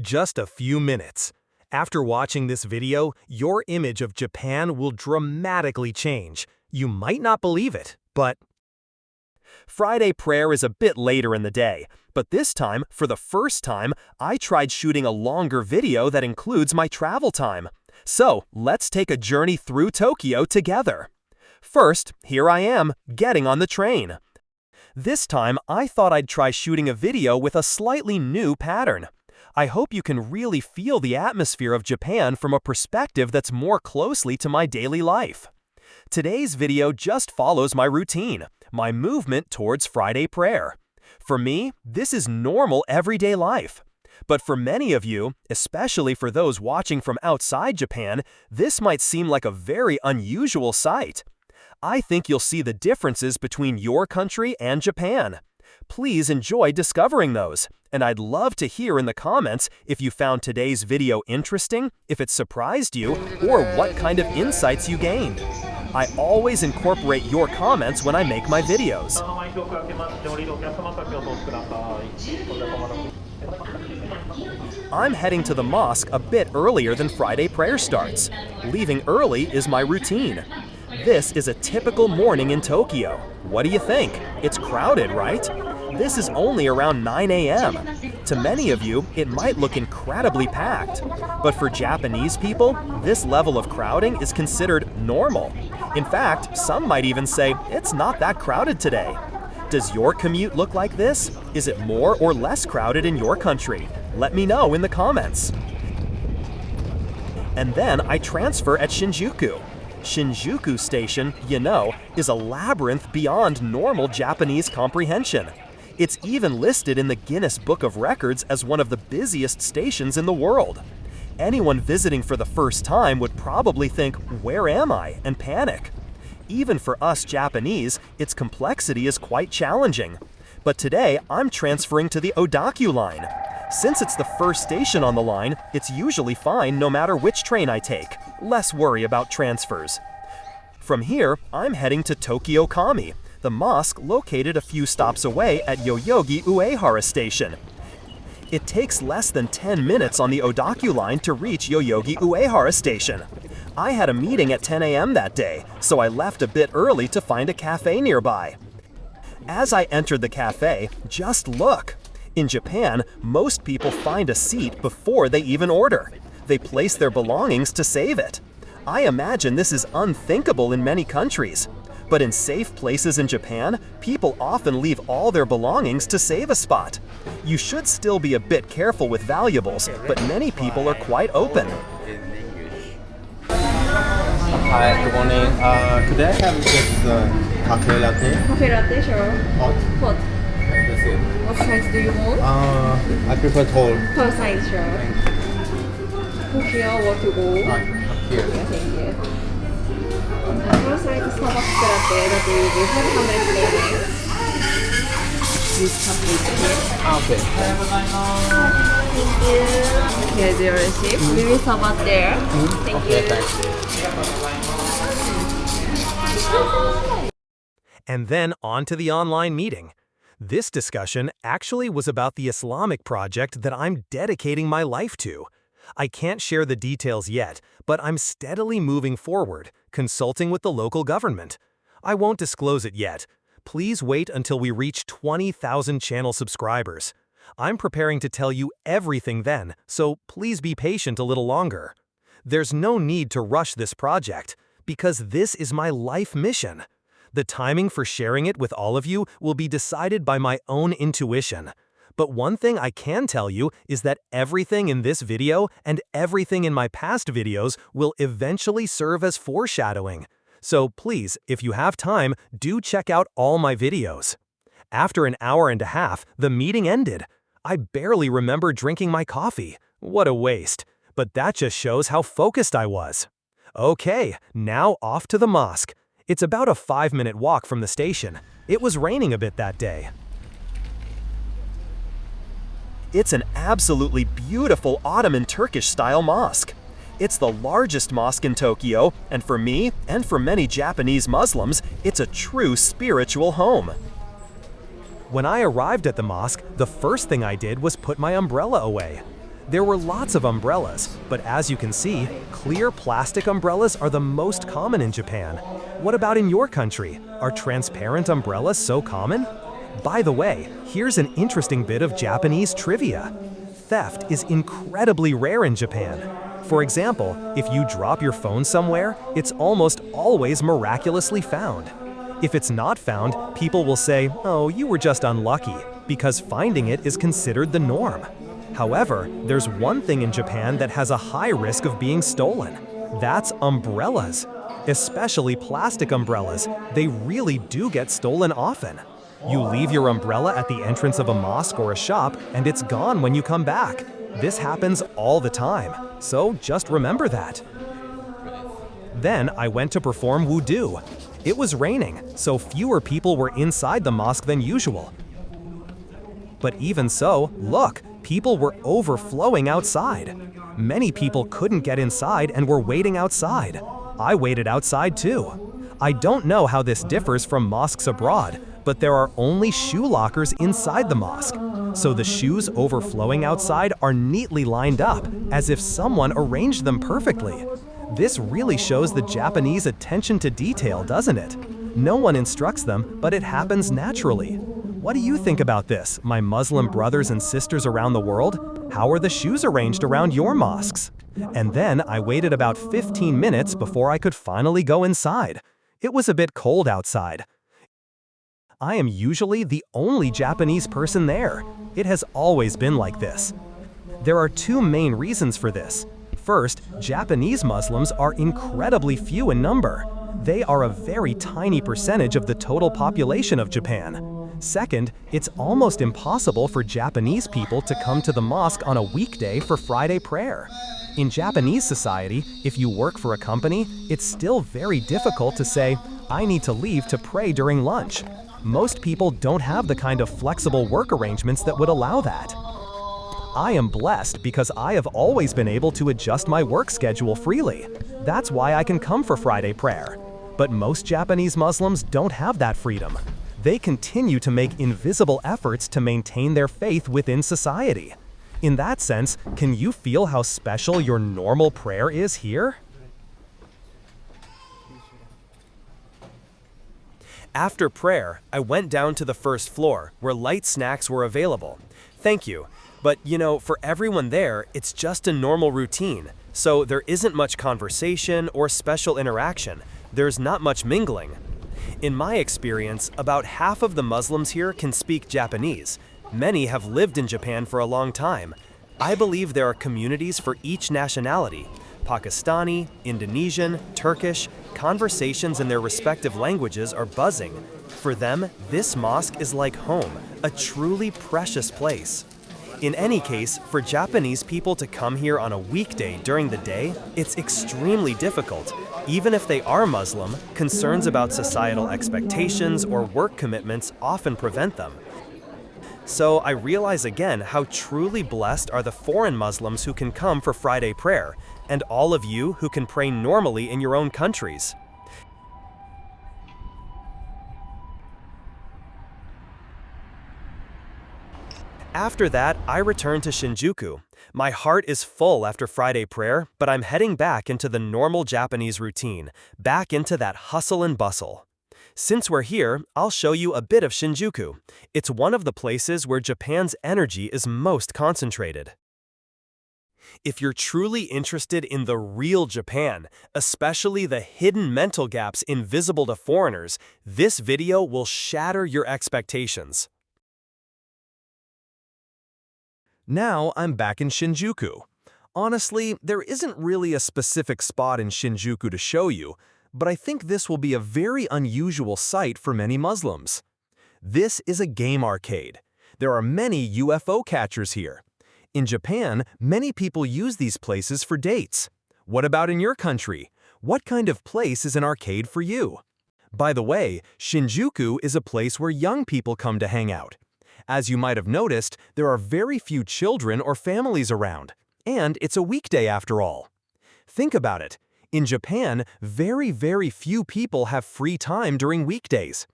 Just a few minutes. After watching this video, your image of Japan will dramatically change. You might not believe it, but Friday prayer is a bit later in the day, but this time, for the first time, I tried shooting a longer video that includes my travel time. So, let's take a journey through Tokyo together. First, here I am, getting on the train. This time, I thought I'd try shooting a video with a slightly new pattern. I hope you can really feel the atmosphere of Japan from a perspective that's more closely to my daily life. Today's video just follows my routine, my movement towards Friday prayer. For me, this is normal everyday life. But for many of you, especially for those watching from outside Japan, this might seem like a very unusual sight. I think you'll see the differences between your country and Japan. Please enjoy discovering those, and I'd love to hear in the comments if you found today's video interesting, if it surprised you, or what kind of insights you gained. I always incorporate your comments when I make my videos. I'm heading to the mosque a bit earlier than Friday prayer starts. Leaving early is my routine. This is a typical morning in Tokyo. What do you think? It's crowded, right? This is only around 9 a.m. To many of you, it might look incredibly packed. But for Japanese people, this level of crowding is considered normal. In fact, some might even say it's not that crowded today. Does your commute look like this? Is it more or less crowded in your country? Let me know in the comments. And then I transfer at Shinjuku. Shinjuku Station, you know, is a labyrinth beyond normal Japanese comprehension. It's even listed in the Guinness Book of Records as one of the busiest stations in the world. Anyone visiting for the first time would probably think, "Where am I?" and panic. Even for us Japanese, its complexity is quite challenging. But today, I'm transferring to the Odaku line. Since it's the first station on the line, it's usually fine no matter which train I take. Less worry about transfers. From here, I'm heading to Tokyo Kami, the mosque located a few stops away at Yoyogi Uehara Station. It takes less than 10 minutes on the Odaku line to reach Yoyogi Uehara Station. I had a meeting at 10 a.m. that day, so I left a bit early to find a cafe nearby. As I entered the cafe, just look! In Japan, most people find a seat before they even order. They place their belongings to save it. I imagine this is unthinkable in many countries. But in safe places in Japan, people often leave all their belongings to save a spot. You should still be a bit careful with valuables, but many people are quite open. Hi, good morning. Could I have this cafe latte? Coffee latte, sure. Hot? Hot. That's it. What size do you want? I prefer tall. Tall size, sure. Here, what to go? Here. Yeah, thank you. Tall size Starbucks latte that will be 500 flavors. This cup is here. Okay. Thank you. Here's your receipt. We will serve up there. Thank Okay, you. thanks. And then on to the online meeting. This discussion actually was about the Islamic project that I'm dedicating my life to. I can't share the details yet, but I'm steadily moving forward, consulting with the local government. I won't disclose it yet. Please wait until we reach 20,000 channel subscribers. I'm preparing to tell you everything then, so please be patient a little longer. There's no need to rush this project, because this is my life mission. The timing for sharing it with all of you will be decided by my own intuition. But one thing I can tell you is that everything in this video and everything in my past videos will eventually serve as foreshadowing. So please, if you have time, do check out all my videos. After an hour and a half, the meeting ended. I barely remember drinking my coffee. What a waste. But that just shows how focused I was. Okay, now off to the mosque. It's about a 5-minute walk from the station. It was raining a bit that day. It's an absolutely beautiful Ottoman Turkish-style mosque. It's the largest mosque in Tokyo, and for me, and for many Japanese Muslims, it's a true spiritual home. When I arrived at the mosque, the first thing I did was put my umbrella away. There were lots of umbrellas, but as you can see, clear plastic umbrellas are the most common in Japan. What about in your country? Are transparent umbrellas so common? By the way, here's an interesting bit of Japanese trivia. Theft is incredibly rare in Japan. For example, if you drop your phone somewhere, it's almost always miraculously found. If it's not found, people will say, "Oh, you were just unlucky," because finding it is considered the norm. However, there's one thing in Japan that has a high risk of being stolen. That's umbrellas. Especially plastic umbrellas. They really do get stolen often. You leave your umbrella at the entrance of a mosque or a shop, and it's gone when you come back. This happens all the time, so just remember that. Then I went to perform wudu. It was raining, so fewer people were inside the mosque than usual. But even so, look, people were overflowing outside. Many people couldn't get inside and were waiting outside. I waited outside too. I don't know how this differs from mosques abroad, but there are only shoe lockers inside the mosque. So the shoes overflowing outside are neatly lined up, as if someone arranged them perfectly. This really shows the Japanese attention to detail, doesn't it? No one instructs them, but it happens naturally. What do you think about this, my Muslim brothers and sisters around the world? How are the shoes arranged around your mosques? And then I waited about 15 minutes before I could finally go inside. It was a bit cold outside. I am usually the only Japanese person there. It has always been like this. There are two main reasons for this. First, Japanese Muslims are incredibly few in number. They are a very tiny percentage of the total population of Japan. Second, it's almost impossible for Japanese people to come to the mosque on a weekday for Friday prayer. In Japanese society, if you work for a company, it's still very difficult to say, "I need to leave to pray during lunch." Most people don't have the kind of flexible work arrangements that would allow that. I am blessed because I have always been able to adjust my work schedule freely. That's why I can come for Friday prayer. But most Japanese Muslims don't have that freedom. They continue to make invisible efforts to maintain their faith within society. In that sense, can you feel how special your normal prayer is here? After prayer, I went down to the first floor, where light snacks were available. Thank you. But, for everyone there, it's just a normal routine, so there isn't much conversation or special interaction. There's not much mingling. In my experience, about half of the Muslims here can speak Japanese. Many have lived in Japan for a long time. I believe there are communities for each nationality. Pakistani, Indonesian, Turkish, conversations in their respective languages are buzzing. For them, this mosque is like home, a truly precious place. In any case, for Japanese people to come here on a weekday during the day, it's extremely difficult. Even if they are Muslim, concerns about societal expectations or work commitments often prevent them. So I realize again how truly blessed are the foreign Muslims who can come for Friday prayer, and all of you who can pray normally in your own countries. After that, I returned to Shinjuku. My heart is full after Friday prayer, but I'm heading back into the normal Japanese routine, back into that hustle and bustle. Since we're here, I'll show you a bit of Shinjuku. It's one of the places where Japan's energy is most concentrated. If you're truly interested in the real Japan, especially the hidden mental gaps invisible to foreigners, this video will shatter your expectations. Now I'm back in Shinjuku. Honestly, there isn't really a specific spot in Shinjuku to show you, but I think this will be a very unusual sight for many Muslims. This is a game arcade. There are many UFO catchers here. In Japan, many people use these places for dates. What about in your country? What kind of place is an arcade for you? By the way, Shinjuku is a place where young people come to hang out. As you might have noticed, there are very few children or families around, and it's a weekday after all. Think about it. In Japan, very few people have free time during weekdays.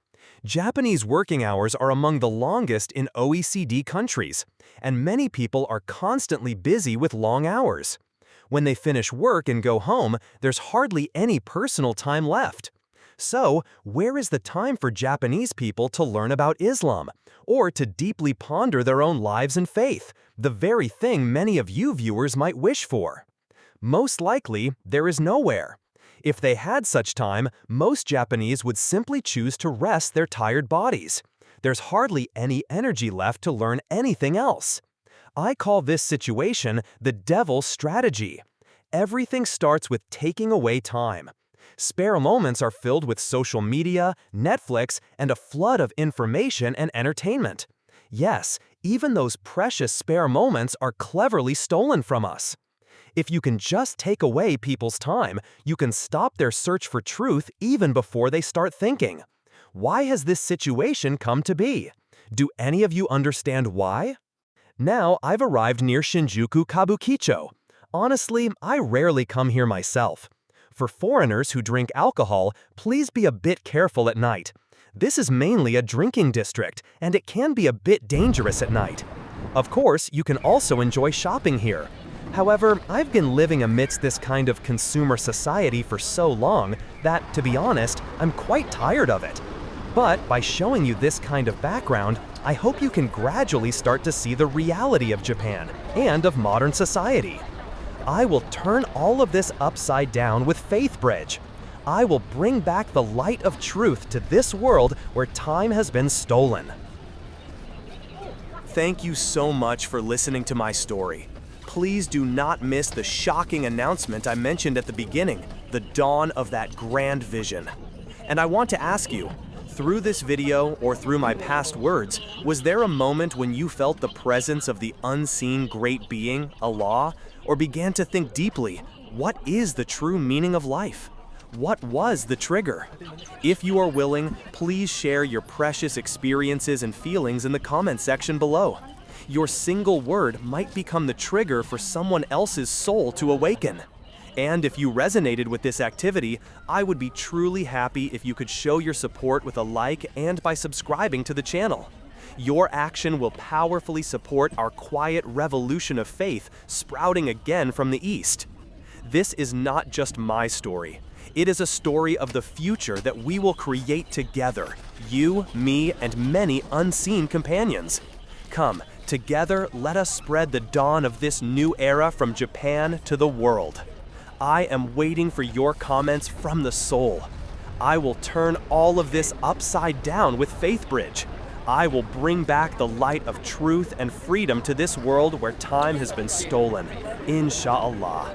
Japanese working hours are among the longest in OECD countries, and many people are constantly busy with long hours. When they finish work and go home, there's hardly any personal time left. So, where is the time for Japanese people to learn about Islam, or to deeply ponder their own lives and faith, the very thing many of you viewers might wish for? Most likely, there is nowhere. If they had such time, most Japanese would simply choose to rest their tired bodies. There's hardly any energy left to learn anything else. I call this situation the devil's strategy. Everything starts with taking away time. Spare moments are filled with social media, Netflix, and a flood of information and entertainment. Yes, even those precious spare moments are cleverly stolen from us. If you can just take away people's time, you can stop their search for truth even before they start thinking. Why has this situation come to be? Do any of you understand why? Now I've arrived near Shinjuku Kabukicho. Honestly, I rarely come here myself. For foreigners who drink alcohol, please be a bit careful at night. This is mainly a drinking district, and it can be a bit dangerous at night. Of course, you can also enjoy shopping here. However, I've been living amidst this kind of consumer society for so long that, to be honest, I'm quite tired of it. But by showing you this kind of background, I hope you can gradually start to see the reality of Japan and of modern society. I will turn all of this upside down with Faith Bridge. I will bring back the light of truth to this world where time has been stolen. Thank you so much for listening to my story. Please do not miss the shocking announcement I mentioned at the beginning, the dawn of that grand vision. And I want to ask you, through this video or through my past words, was there a moment when you felt the presence of the unseen great being, Allah, or began to think deeply, what is the true meaning of life? What was the trigger? If you are willing, please share your precious experiences and feelings in the comment section below. Your single word might become the trigger for someone else's soul to awaken. And if you resonated with this activity, I would be truly happy if you could show your support with a like and by subscribing to the channel. Your action will powerfully support our quiet revolution of faith sprouting again from the East. This is not just my story. It is a story of the future that we will create together, you, me, and many unseen companions. Come, together, let us spread the dawn of this new era from Japan to the world. I am waiting for your comments from the soul. I will turn all of this upside down with Faith Bridge. I will bring back the light of truth and freedom to this world where time has been stolen. Inshallah.